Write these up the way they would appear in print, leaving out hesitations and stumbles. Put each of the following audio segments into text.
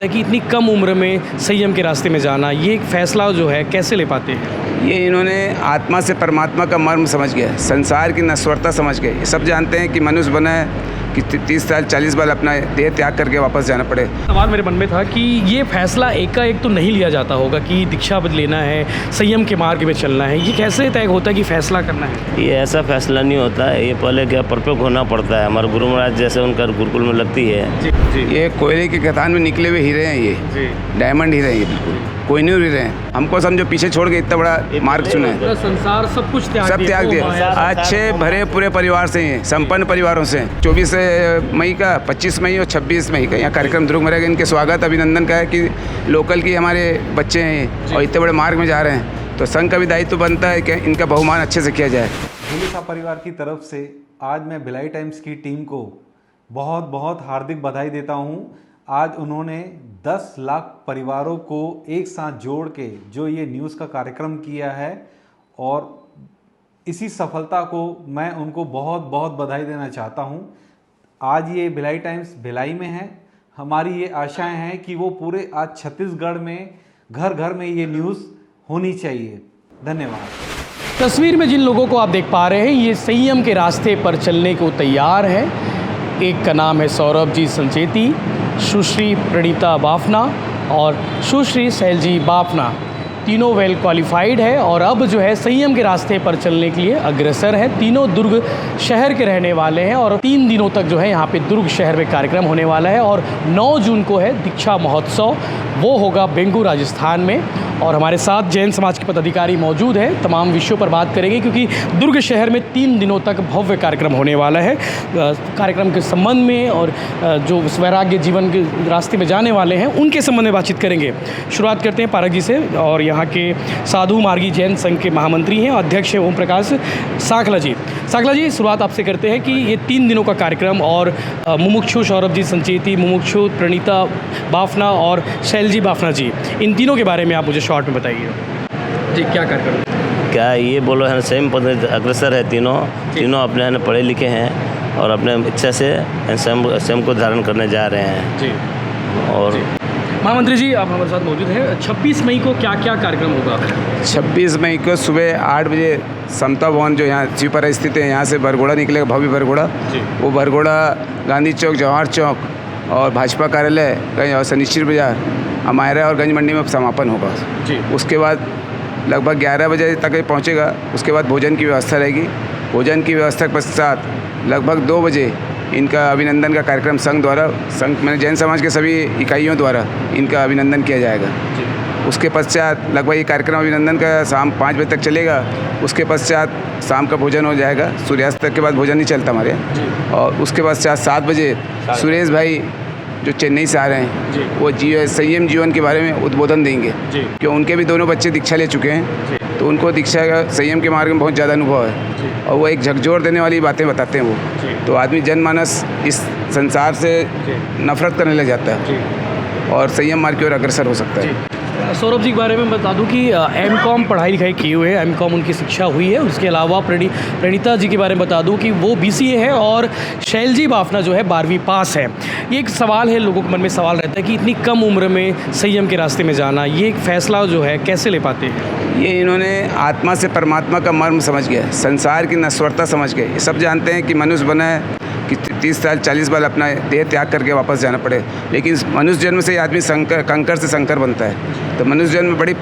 कि इतनी कम उम्र में संयम के रास्ते में जाना, ये एक फैसला जो है कैसे ले पाते हैं? ये इन्होंने आत्मा से परमात्मा का मर्म समझ गया, संसार की नश्वरता समझ गए। ये सब जानते हैं कि मनुष्य बना है कि 30 साल 40 बार अपना देह त्याग करके वापस जाना पड़े। सवाल मेरे मन में था कि ये फैसला एकाएक तो नहीं लिया जाता होगा कि दीक्षा लेना है, संयम के मार्ग में चलना है। ये कैसे तय होता है कि फैसला करना है? ये ऐसा फैसला नहीं होता है, ये पहले क्या परफेक्ट होना पड़ता है। हमारे गुरु महाराज जैसे उनका गुरुकुल में लगती है। जी जी। ये कोयले की खदान में निकले हुए हीरे हैं, ये डायमंड हीरे हैं, ये बिल्कुल कोहिनूर हीरे हैं। हमको समझो पीछे छोड़ के इतना बड़ा मार्ग चुना है। पूरा संसार सब कुछ सब त्याग दिया। अच्छे भरे पूरे परिवार से हैं, संपन्न परिवारों से। 24 मई का, 25 मई और 26 मई का यहाँ कार्यक्रम दुर्ग में रहेगा। इनके स्वागत अभिनंदन का है कि लोकल की हमारे बच्चे हैं और इतने बड़े मार्ग में जा रहे हैं, तो संघ का भी दायित्व बनता है कि इनका बहुमान अच्छे से किया जाए। भूलेसा परिवार की तरफ से आज मैं भिलाई टाइम्स की टीम को बहुत बहुत हार्दिक बधाई देता हूँ। आज उन्होंने 10 लाख परिवारों को एक साथ जोड़ के जो ये न्यूज़ का कार्यक्रम किया है, और इसी सफलता को मैं उनको बहुत बहुत बधाई देना चाहता हूँ। आज ये भिलाई टाइम्स भिलाई में है। हमारी ये आशाएं हैं कि वो पूरे आज छत्तीसगढ़ में घर घर में ये न्यूज़ होनी चाहिए। धन्यवाद। तस्वीर में जिन लोगों को आप देख पा रहे हैं, ये संयम के रास्ते पर चलने को तैयार हैं। एक का नाम है सौरभ जी संचेती, सुश्री प्रणीता बाफना और सुश्री सैलजी बाफना। तीनों वेल क्वालिफाइड है और अब जो है संयम के रास्ते पर चलने के लिए अग्रसर है। तीनों दुर्ग शहर के रहने वाले हैं और 3 दिनों तक जो है यहाँ पे दुर्ग शहर में कार्यक्रम होने वाला है। और 9 जून को है दीक्षा महोत्सव, वो होगा बेंगू राजस्थान में। और हमारे साथ जैन समाज के पदाधिकारी मौजूद हैं, तमाम विषयों पर बात करेंगे क्योंकि दुर्ग शहर में 3 दिनों तक भव्य कार्यक्रम होने वाला है। कार्यक्रम के संबंध में और जो वैराग्य जीवन के रास्ते में जाने वाले हैं उनके संबंध में बातचीत करेंगे। शुरुआत करते हैं पारक जी से, और यहाँ के साधु मार्गी जैन संघ के महामंत्री हैं, अध्यक्ष हैं ओम प्रकाश साखला जी। साखला जी, शुरुआत आपसे करते हैं कि ये 3 दिनों का कार्यक्रम और मुमुक्षु सौरभ जी संचेती, मुमुक्षु प्रणीता बाफना और शैलजी बाफना जी, इन तीनों के बारे में आप मुझे शॉर्ट में बताइए जी। क्या कार्यक्रम? क्या ये बोलो है, सेम पद अग्रसर है। तीनों अपने है पढ़े लिखे हैं और अपने इच्छा से स्वयं को धारण करने जा रहे हैं जी। और जी। महामंत्री जी, आप हमारे साथ मौजूद हैं। 26 मई को क्या क्या कार्यक्रम होगा? 26 मई को सुबह 8 बजे समता भवन जो यहाँ शिवपुरा स्थित है, यहाँ से बरघोड़ा निकलेगा, भव्य बरघोड़ा। वो बरघोड़ा गांधी चौक, जवाहर चौक और भाजपा कार्यालय कहीं और शनिश्चर बाजार, अमायरा और गंज मंडी में समापन होगा जी। उसके बाद लगभग 11 बजे तक ये पहुँचेगा। उसके बाद भोजन की व्यवस्था रहेगी। भोजन की व्यवस्था के पश्चात लगभग 2 बजे इनका अभिनंदन का कार्यक्रम संघ द्वारा, संघ में जैन समाज के सभी इकाइयों द्वारा इनका अभिनंदन किया जाएगा जी। उसके पश्चात लगभग ये कार्यक्रम अभिनंदन का शाम 5 बजे तक चलेगा। उसके पश्चात शाम का भोजन हो जाएगा। सूर्यास्त तक के बाद भोजन नहीं चलता हमारे। और उसके पश्चात 7 बजे सुरेश भाई जो चेन्नई से आ रहे हैं, वो संयम जीवन के बारे में उद्बोधन देंगे, क्योंकि उनके भी दोनों बच्चे दीक्षा ले चुके हैं, तो उनको दीक्षा का संयम के मार्ग में बहुत ज़्यादा अनुभव है और वो एक झकझोर देने वाली बातें बताते हैं वो। तो आदमी जनमानस इस संसार से नफरत करने लग जाता है और संयम मार्ग की ओर अग्रसर हो सकता है। सौरभ जी के बारे में बता दूं कि एमकॉम पढ़ाई लिखाई किए हुए हैं, एमकॉम उनकी शिक्षा हुई है। उसके अलावा प्रणीता जी के बारे में बता दूं कि वो BCA है और शैलजी बाफना जो है 12वीं पास है। ये एक सवाल है, लोगों के मन में सवाल रहता है कि इतनी कम उम्र में संयम के रास्ते में जाना, ये एक फैसला जो है कैसे ले पाते हैं? ये इन्होंने आत्मा से परमात्मा का मर्म समझ गया, संसार की नश्वरता समझ गए। ये सब जानते हैं कि मनुष्य बना है कि 30 साल 40 बार अपना देह त्याग करके वापस जाना पड़े, लेकिन मनुष्य जन्म से आदमी कंकर से शंकर बनता है। तो मनुष्य जन्म बड़ी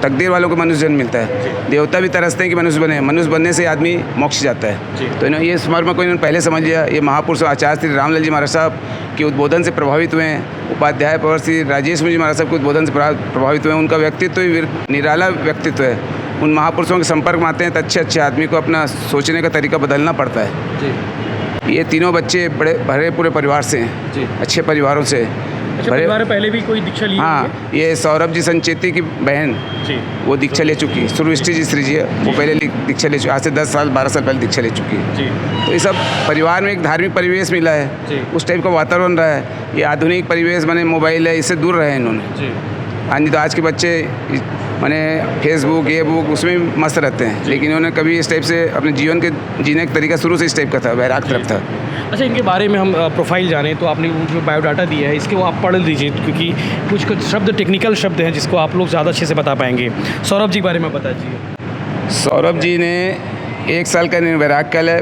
तकदीर वालों को मनुष्य जन्म मिलता है। देवता भी तरसते हैं कि मनुष्य बने, मनुष्य बनने से आदमी मोक्ष जाता है। तो इन्होंने ये स्मर्म को इन्होंने पहले समझ लिया। ये महापुरुष आचार्य श्री रामलाल जी महाराज साहब के उद्बोधन से प्रभावित हुए हैं। उपाध्याय प्रवर श्री राजेश जी महाराज साहब के उद्बोधन से प्रभावित हुए हैं। उनका व्यक्तित्व ही निराला व्यक्तित्व है। उन महापुरुषों के संपर्क में आते हैं तो अच्छे आदमी को अपना सोचने का तरीका बदलना पड़ता है। ये तीनों बच्चे बड़े भरे पूरे परिवार से हैं, अच्छे परिवारों से। अच्छा, परिवार में पहले भी कोई दीक्षा ली? हाँ, ये सौरभ जी संचेती की बहन जी, वो दीक्षा ले चुकी है। सुरुष्टि जी श्री जी है, वो पहले दीक्षा ले चुकी, आज से 10 साल 12 साल पहले दीक्षा ले चुकी है जी। तो ये सब परिवार में एक धार्मिक परिवेश मिला है, उस टाइप का वातावरण रहा है। ये आधुनिक परिवेश बने मोबाइल है, इससे दूर रहे इन्होंने। नहीं तो आज के बच्चे माने फेसबुक ये बुक उसमें मस्त रहते हैं, लेकिन इन्होंने कभी इस टाइप से अपने जीवन के जीने का तरीका शुरू से इस टाइप का था, वैराग तरफ था। अच्छा, इनके बारे में हम प्रोफाइल जानें तो आपने वो जो बायोडाटा दिया है इसके वो आप पढ़ लीजिए, क्योंकि कुछ शब्द टेक्निकल शब्द हैं जिसको आप लोग ज़्यादा अच्छे से बता पाएंगे। सौरभ जी के बारे में बताइए। सौरभ जी ने 1 साल का वैराग काल है,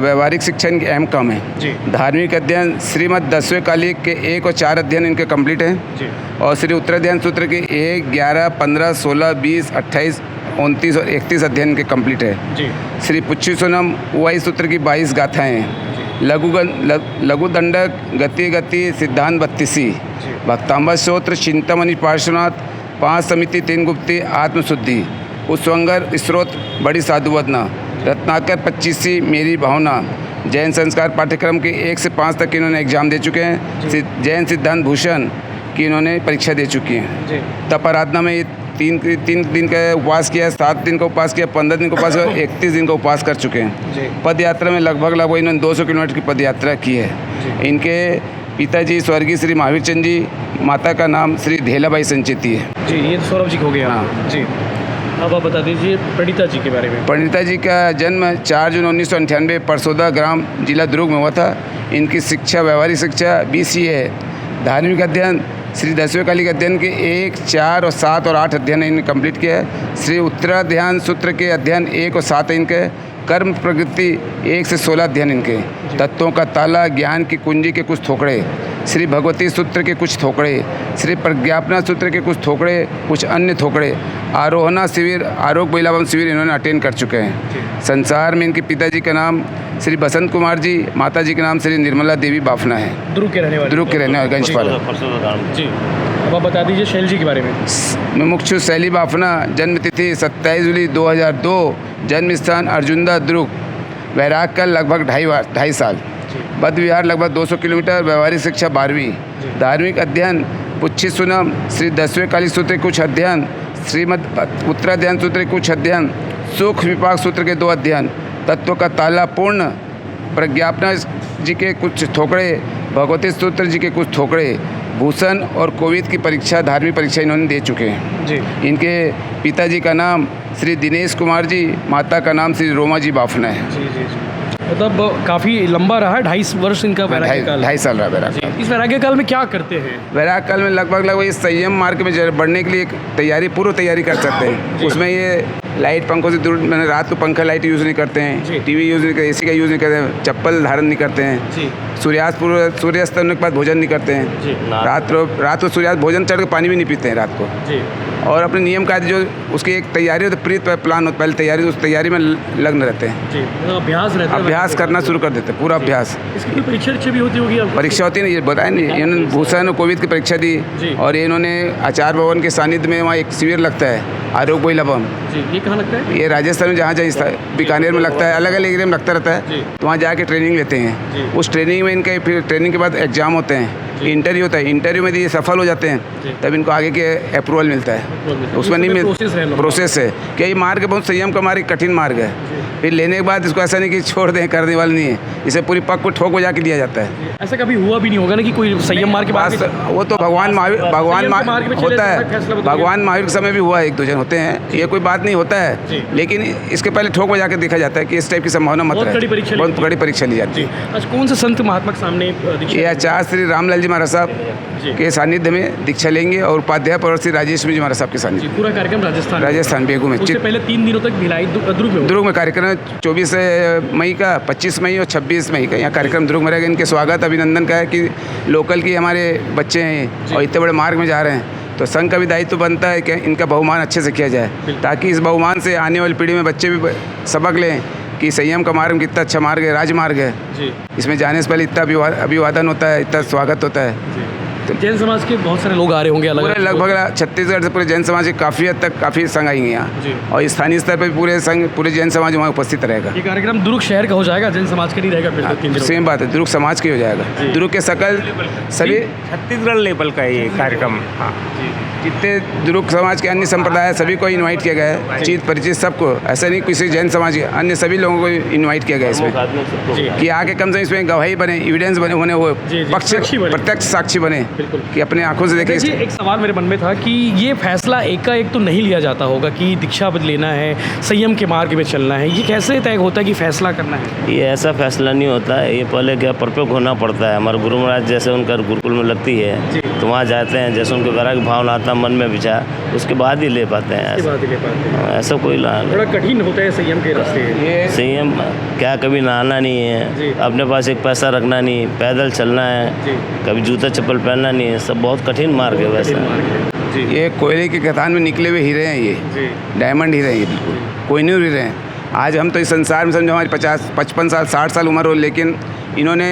व्यवहारिक शिक्षा इनके अहम काम है जी। धार्मिक अध्ययन श्रीमद् 10वें कालिक के 1 और 4 अध्ययन इनके कंप्लीट हैं जी। और श्री उत्तराध्यान सूत्र के 1, 11, 15, 16, 20, 28, 29 और 31 अध्ययन के कंप्लीट है जी। श्री पुच्छिसुनम उवाई सूत्र की 22 गाथाएँ हैं, लघु दंडक गति गति सिद्धांत 32, भक्तांबा स्त्रोत्र चिंतामणि पार्श्वनाथ 5 समिति 3 गुप्ती आत्मशुद्धि उस्वंगर स्रोत बड़ी साधुवदना रत्नाकर 25 मेरी भावना। जैन संस्कार पाठ्यक्रम के 1 से 5 तक इन्होंने एग्जाम दे चुके हैं। जैन सिद्धांत भूषण की इन्होंने परीक्षा दे चुकी हैं। तप आराधना में 3 दिन का उपवास किया, 7 दिन का उपवास किया, 15 दिन का उपवास किया, 31 दिन का उपवास कर चुके हैं। पद यात्रा में लगभग इन्होंने 200 किलोमीटर की पद यात्रा की है। इनके पिताजी स्वर्गीय श्री महावीर चंद जी, माता का नाम श्री धेलाबाई संचेती है। जी, ये तो सौरभ जी हो गया। हाँ जी। अब आप बता दीजिए प्रणीता जी के बारे में। प्रणीता जी का जन्म 4 जून 1998 परसोदा ग्राम जिला दुर्ग में हुआ था। इनकी शिक्षा व्यवहारिक शिक्षा BCA है। धार्मिक अध्ययन श्री 10वें कालिक अध्ययन के 1, 4 और 7 और 8 अध्ययन इन्होंने कंप्लीट किया है। श्री उत्तराध्यान सूत्र के अध्ययन 1 और 7 इनके। कर्म प्रवृत्ति 1 से 16 अध्ययन इनके। तत्वों का ताला, ज्ञान की कुंजी के कुछ थोकड़े, श्री भगवती सूत्र के कुछ थोकड़े, श्री प्रज्ञापना सूत्र के कुछ थोकड़े, कुछ अन्य थोकड़े, आरोहणा शिविर, आरोग्य महिलावन शिविर इन्होंने अटेंड कर चुके हैं। संसार में इनके पिताजी का नाम श्री बसंत कुमार जी, माता जी का नाम श्री निर्मला देवी बाफना है। दुर्ग के रहने वाले गंजपाल जी। अब आप बता दीजिए शैल जी के बारे में। मुमुक्षु शैली बाफना, जन्म तिथि 27 जुलाई 2002, जन्म स्थान अर्जुनदा दुर्ग, वैराग काल लगभग 2.5 साल, बद्ध विहार लगभग 200 किलोमीटर, व्यवहारिक शिक्षा 12वीं, धार्मिक अध्ययन पुच्छिसुनम श्री 10वें कालिक सूत्र के कुछ अध्ययन, श्रीमद् उत्तराध्यान सूत्र के कुछ अध्ययन, सुख विपाक सूत्र के 2 अध्ययन, तत्व का ताला पूर्ण, प्रज्ञापना जी के कुछ थोकड़े, भगवती सूत्र जी के कुछ थोकड़े, भूषण और कोविद की परीक्षा, धार्मिक परीक्षा इन्होंने दे चुके हैं जी। इनके पिताजी का नाम श्री दिनेश कुमार जी, माता का नाम श्री रोमा जी बाफना है। जी जी जी। मतलब काफ़ी लंबा रहा है, 2.5 वर्ष इनका वैराग्य काल। 2.5 साल रहा वैराग काल। इस वैराग्य काल में क्या करते हैं? वैराग काल में लगभग इस संयम मार्ग में बढ़ने के लिए एक पूर्व तैयारी कर सकते हैं। उसमें ये लाइट पंखों से दूर, मैंने रात को पंखा लाइट यूज़ नहीं करते हैं, टीवी यूज़ नहीं करते, AC का यूज़ नहीं करते हैं, चप्पल धारण नहीं करते हैं, सूर्यास्त होने के बाद भोजन नहीं करते हैं, रात को सूर्यास्त भोजन चढ़ के पानी भी नहीं पीते हैं रात को। और अपने नियम का जो उसकी एक तैयारी होती है, प्री प्लान होता है, पहले तैयारी, उस तैयारी में लग्न रहते हैं। अभ्यास रहता है, अभ्यास करना शुरू कर देते हैं, पूरा अभ्यास। इसकी परीक्षा भी होती होगी? परीक्षा होती है ना, ये बताया नहीं, इन्होंने भूषण और कोविद की परीक्षा दी और इन्होंने आचार्य भवन के सानिध्य में वहाँ एक शिविर लगता है, आरोग्य महिलावन। ये कहाँ लगता है? ये राजस्थान में जहाँ बीकानेर में लगता है, अलग अलग एरिया में लगता रहता है, तो वहाँ जाके ट्रेनिंग लेते हैं। उस ट्रेनिंग में इनके फिर ट्रेनिंग के बाद एग्जाम होते हैं, इंटरव्यू होता है, इंटरव्यू में ये सफल हो जाते हैं तब इनको आगे के अप्रूवल मिलता है। उसमें नहीं प्रोसेस है कि ये मार्ग बहुत संयम का मार्ग, कठिन मार्ग है। फिर लेने के बाद इसको ऐसा नहीं कि छोड़ दें, करने वाला नहीं है, इसे पूरी पक को ठोक बजा के दिया जाता है। ऐसा कभी हुआ भी नहीं होगा ना कि कोई संयम मार्ग के बाद? वो तो भगवान महावीर होता है, भगवान महावीर के समय भी हुआ, 1-2 जन होते हैं, ये कोई बात नहीं होता है, लेकिन इसके पहले ठोक बजा के देखा जाता है कि इस टाइप की संभावना मत रहे, बहुत कड़ी परीक्षा ली जाती है। अच्छा, कौन से संत महात्मा के सामने? ये आचार्य श्री रामलाल जी महाराज साहब के सानिध्य में दीक्षा लेंगे और उपाध्याय पर श्री राजेश जी महाराज साहब के सानिध्य। पूरा कार्यक्रम राजस्थान बेगू में। उससे पहले 3 दिनों तक भिलाई दुर्ग में कार्यक्रम 24 मई का, 25 मई और 26 मई का यहाँ कार्यक्रम दुर्ग में रहेगा। इनके स्वागत अभिनंदन का है कि लोकल की हमारे बच्चे हैं और इतने बड़े मार्ग में जा रहे हैं, तो संघ का भी दायित्व बनता है कि इनका बहुमान अच्छे से किया जाए, ताकि इस बहुमान से आने वाली पीढ़ी में बच्चे भी सबक लें कि संयम का मार्ग कितना अच्छा मार्ग है, राजमार्ग है। इसमें जाने से पहले इतना अभिवादन होता है, इतना स्वागत होता है। तो जैन समाज के बहुत सारे लोग आ रहे होंगे अलग, लगभग छत्तीसगढ़ से पूरे जैन समाज के काफ़ी हद तक काफ़ी संघ आएंगे यहाँ, और स्थानीय स्तर पर पूरे संघ, पूरे जैन समाज वहाँ उपस्थित रहेगा। ये कार्यक्रम दुर्ग शहर का हो जाएगा, जैन समाज का नहीं रहेगा फिर? 3 दिन सेम बात है, दुर्ग समाज का हो जाएगा। दुर्ग के सकल सभी छत्तीसगढ़ लेवल का ये कार्यक्रम। हाँ, जितने दुर्ग समाज के अन्य संप्रदाय सभी को इनवाइट किया गया है, चीत परिचित सबको, ऐसा नहीं किसी जैन समाज के अन्य सभी लोगों को इनवाइट किया गया इसमें, कि आके कम से कम इसमें गवाही बने, एविडेंस बने, होने वो प्रत्यक्ष साक्षी बने बिल्कुल। कि अपने आंखों से देखें। जी, एक सवाल मेरे मन में था कि ये फैसला एकाएक तो नहीं लिया जाता होगा कि दीक्षा लेना है, संयम के मार्ग पे चलना है। ये कैसे तय होता है कि फैसला करना है? ये ऐसा फैसला नहीं होता है, ये पहले क्या परफेक्ट होना पड़ता है। हमारे गुरु महाराज जैसे उनका गुरुकुल में लगती है तो वहाँ जाते हैं, जैसे उनको वैराग्य भावना आता मन में विचार, उसके बाद ही ले पाते हैं। ऐसा कोई थोड़ा कठिन होता है संयम के रास्ते। संयम क्या, कभी नहाना नहीं है, अपने पास एक पैसा रखना नहीं, पैदल चलना है, कभी जूता चप्पल पहनना नहीं है, सब बहुत कठिन मार्ग है वैसे। ये कोयले के खदान में निकले हुए हीरे हैं, ये डायमंड हीरे हैं, ये बिल्कुल कोहिनूर हीरे हैं। आज हम तो इस संसार में समझो हमारी 50-55 साल 60 साल उम्र हो, लेकिन इन्होंने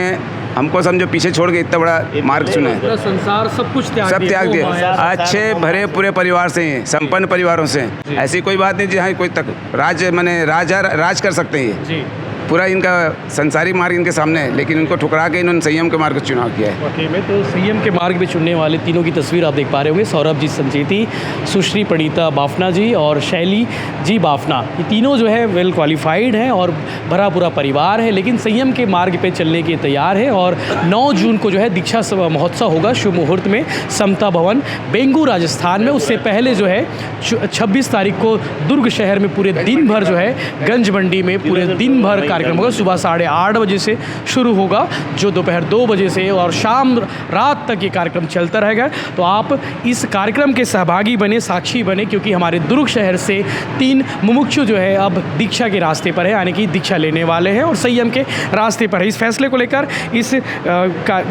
हमको समझो पीछे छोड़ के इतना बड़ा मार्ग चुना है। पूरा संसार सब कुछ सब त्याग दिया। अच्छे भरे पूरे परिवार से हैं, संपन्न परिवारों से हैं। ऐसी कोई बात नहीं जहाँ कोई तक राज कर सकते हैं ये। जी, पूरा इनका संसारिक मार्ग इनके सामने है, लेकिन उनको ठुकरा के इन्होंने संयम के मार्ग का चुनाव किया है। वाकई में तो संयम के मार्ग में चुनने वाले तीनों की तस्वीर आप देख पा रहे होंगे। सौरभ जी संचेती, सुश्री प्रणीता बाफना जी और शैली जी बाफना, ये तीनों जो है वेल क्वालिफाइड हैं और भरा पूरा परिवार है, लेकिन संयम के मार्ग पे चलने के तैयार है। और 9 जून को जो है दीक्षा महोत्सव होगा शुभ मुहूर्त में समता भवन बेंगू राजस्थान में। उससे पहले जो है 26 तारीख को दुर्ग शहर में पूरे दिन भर जो है गंज मंडी में पूरे दिन भर कार्यक्रम होगा। सुबह 8:30 बजे से शुरू होगा, जो दोपहर 2 बजे से और शाम रात तक ये कार्यक्रम चलता रहेगा। तो आप इस कार्यक्रम के सहभागी बने, साक्षी बने, क्योंकि हमारे दुर्ग शहर से 3 मुमुक्षु जो है अब दीक्षा के रास्ते पर है, यानी कि दीक्षा लेने वाले हैं और संयम के रास्ते पर है। इस फैसले को लेकर, इस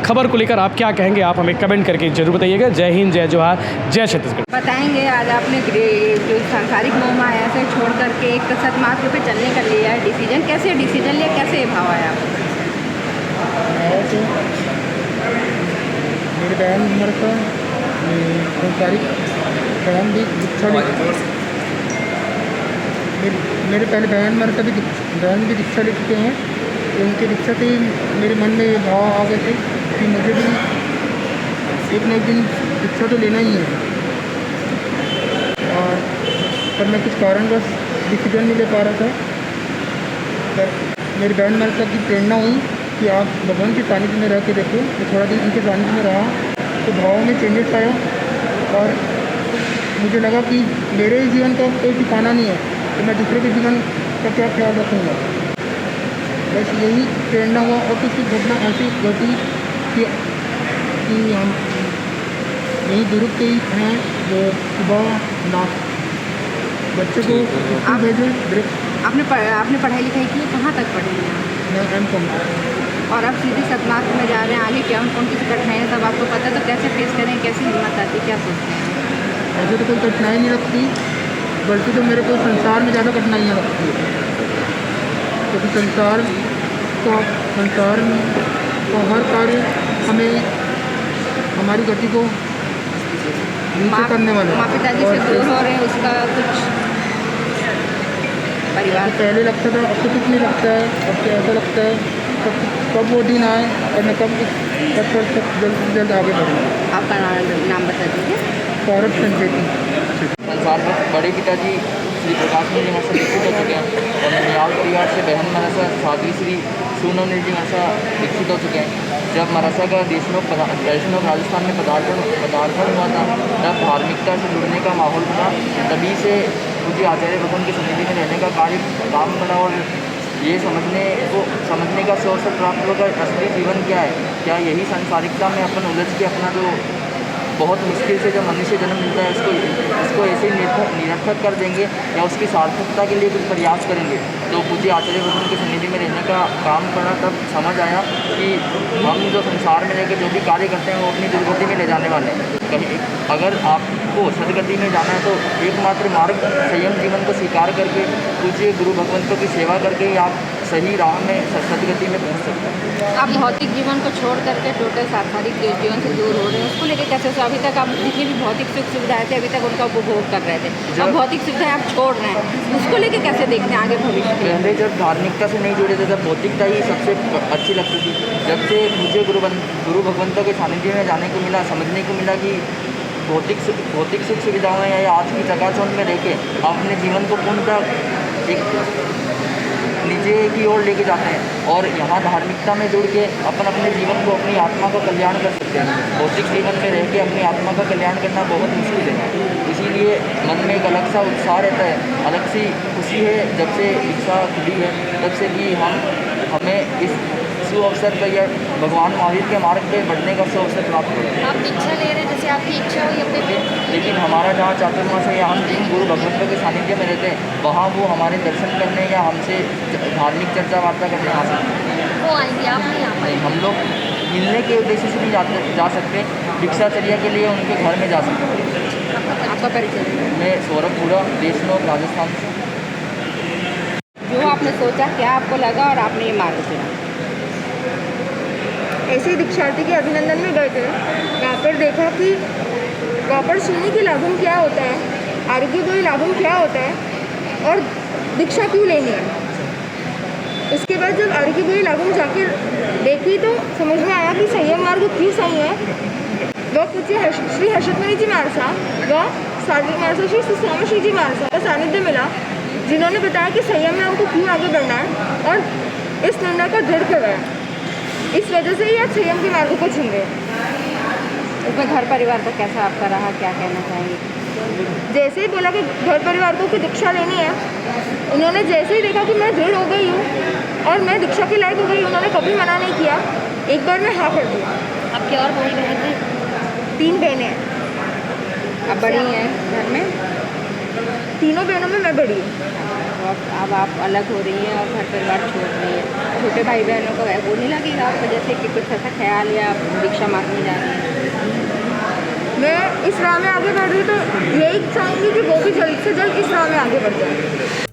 खबर को लेकर आप क्या कहेंगे, आप हमें कमेंट करके जरूर बताइएगा। जय हिंद, जय जोहार, जय छत्तीसगढ़। बताएंगे आज आपने जो सांसारिक मोह माया से छोड़ करके एक सदमार्ग पे चलने का लिया है डिसीजन, कैसे डिसीजन लिया, कैसे भाव आया आपको? मेरे बहन उम्र का सांसारिक बहन भी दीक्षा मेरे पहले बहन उम्र का भी बहन भी दीक्षा ले चुके हैं। तो उनकी दीक्षा से मेरे मन में ये भाव आ गए थे कि मुझे भी एक न एक दिन दीक्षा तो लेना ही है। और पर मैं कुछ कारणवश डिसीजन नहीं ले पा रहा था। पर मेरी बहन माता की प्रेरणा हुई कि आप भगवान के सानिध्य में रह के देखो। तो थोड़ा दिन उनके सानिध्य में रहा तो भावों में चेंजेस आया और मुझे लगा कि मेरे ही जीवन का कोई ठिकाना नहीं है तो मैं दूसरे के जीवन का क्या ख्याल रखूँगा। बस यही प्रेरणा हुआ और कुछ घटना ऐसी घटी कि हम यही दुर्ग के ही हैं जो सुबह ना बच्चे को स्कूल भेजे। आपने पढ़ाई लिखाई की, कहाँ तक पढ़े हैं? मैं M.Com। और अब सीधे सदमार्ग में जा रहे हैं, आगे क्या कौन सी कठिनाइयाँ सब आपको पता है, तो कैसे फेस करें, कैसी हिम्मत आती, क्या सोचते हैं? ऐसे तो कोई कठिनाई नहीं लगती, बल्कि तो मेरे को संसार में ज़्यादा कठिनाइयाँ लगती है, क्योंकि संसार में तो हर कार्य हमें हमारी गति को नीचे करने वाले। माँ पिताजी से दूर हो रहे हैं, उसका कुछ परिवार पहले लगता था, अब तो कुछ नहीं लगता है। अब तो ऐसा लगता है कब वो दिन आए और मैं कब जल्द से जल्द आगे बढ़ूँ। आपका नाम बता दीजिए। सौरभ संचेती। संसार में बड़े पिताजी श्री प्रकाश जी मरसा दीक्षित हो चुके हैं और ननियाल परिवार से बहन मरसा साध्वी श्री सोनमनील जी मरसा दीक्षित हो चुके हैं। जब मरसा का वैष्णव राजस्थान में पदार्पण हुआ था, तब धार्मिकता से जुड़ने का माहौल बना। तभी से मुझे आचार्य भगवान की सन्निधि में रहने का काम बना और ये समझने का अवसर प्राप्त होगा असली जीवन क्या है। क्या यही सांसारिकता में अपन उलझ के अपना जो बहुत मुश्किल से जो मनुष्य जन्म मिलता है इसको ऐसे ही निरर्थक कर देंगे या उसकी सार्थकता के लिए कुछ प्रयास करेंगे। तो पूज्य आचार्य भगवान की सन्निधि में रहने का काम पड़ा, तब समझ आया कि हम जो संसार में रहकर जो भी कार्य करते हैं वो अपनी दुर्गति में ले जाने वाले हैं। कहीं अगर आपको सदगति में जाना है तो एकमात्र मार्ग संयम जीवन को स्वीकार करके पूज्य गुरु भगवंतों की सेवा करके ही आप सही राह में सदगति में पहुंच सकते हैं। आप भौतिक जीवन को छोड़ करके टोटल सांसारिक जीवन से दूर हो रहे हैं, उसको लेकर कैसे? अभी तक आप जितनी भी भौतिक सुख सुविधाएं थे अभी तक उनका उपभोग कर रहे थे, अब भौतिक सुविधाएं आप छोड़ रहे हैं, उसको लेकर कैसे देखते हैं आगे भविष्य में? पहले जब धार्मिकता से नहीं जुड़े थे तब भौतिकता ही सबसे अच्छी लगती थी। जब से मुझे गुरु भगवंतों के सानिध्य में जाने को मिला, समझने को मिला कि भौतिक सुख सुविधाओं या आज की चकाचौंध में रह के अपने जीवन को पूर्णतः एक ऊंचे की ओर लेके जाते हैं और यहाँ धार्मिकता में जुड़ के अपने जीवन को, अपनी आत्मा का कल्याण कर सकते हैं। भौतिक जीवन में रह के अपनी आत्मा का कल्याण करना बहुत मुश्किल है, इसीलिए मन में एक अलग सा उत्साह रहता है, अलग सी खुशी है जब से दीक्षा खुली है, तब से कि हमें इस शुभ अवसर पर या भगवान महावीर के मार्ग पे बढ़ने का शुभ अवसर प्राप्त हो। आप दीक्षा ले रहे हैं, जैसे आपकी इच्छा हुई अपने लेकिन हमारा जहाँ चातुर्मास है या हम जिन गुरु भगवंतों के सानिध्य में रहते हैं, वहाँ वो हमारे दर्शन करने या हमसे धार्मिक चर्चा वार्ता करने आ सकते हैं। वो आएंगे, आप नहीं आ पाएंगे। हम लोग मिलने के उद्देश्य से नहीं जा सकते, भिक्षाचर्या के लिए उनके घर में जा सकते हैं। आपका परिचय? मैं सौरभ पूरा, देशनोक, राजस्थान से। जो आपने सोचा, क्या आपको लगा और आपने ये मार्ग चुना? ऐसे ही दीक्षार्थी के अभिनंदन में गए थे, वहाँ पर देखा कि वहाँ पर सुन्नी की लागम क्या होता है, आरोग्य लागम क्या होता है और दीक्षा क्यों लेनी है। उसके बाद जब आरोग्य लागम जाकर देखी तो समझ में आया कि संयम मार्ग क्यों सही है। वह पूछे श्री हर्षितमुनि जी महाराज व सात्विक महाराज श्री सुस्वामी श्री जी महाराज का सानिध्य मिला, जिन्होंने बताया कि संयम में हमको क्यों आगे बढ़ना है और इस निर्णय का दृढ़ कर है। इस वजह से ही आज संयम के मार्ग को चुन गए। इसमें घर परिवार का कैसा आपका रहा, क्या कहना चाहेंगे? जैसे ही बोला कि घर परिवार को दीक्षा लेनी है, उन्होंने जैसे ही देखा कि मैं दृढ़ हो गई हूँ और मैं दीक्षा के लायक हो गई, उन्होंने कभी मना नहीं किया, एक बार में हाँ कर दिया। आपके और भाई बहन हैं? 3 बहनें हैं। अब बड़ी हैं घर में? तीनों बहनों में मैं बड़ी हूँ। अब आप अलग हो रही हैं और घर परिवार छोड़ रही हैं, छोटे भाई बहनों को वो नहीं लगेगा आपको जैसे कि कुछ ऐसा ख्याल या दीक्षा मांगने जा रही हैं? मैं इस राह में आगे बढ़ रही तो यही चाहूँगी कि वो भी जल्द से जल्द इस राह में आगे बढ़ जाए।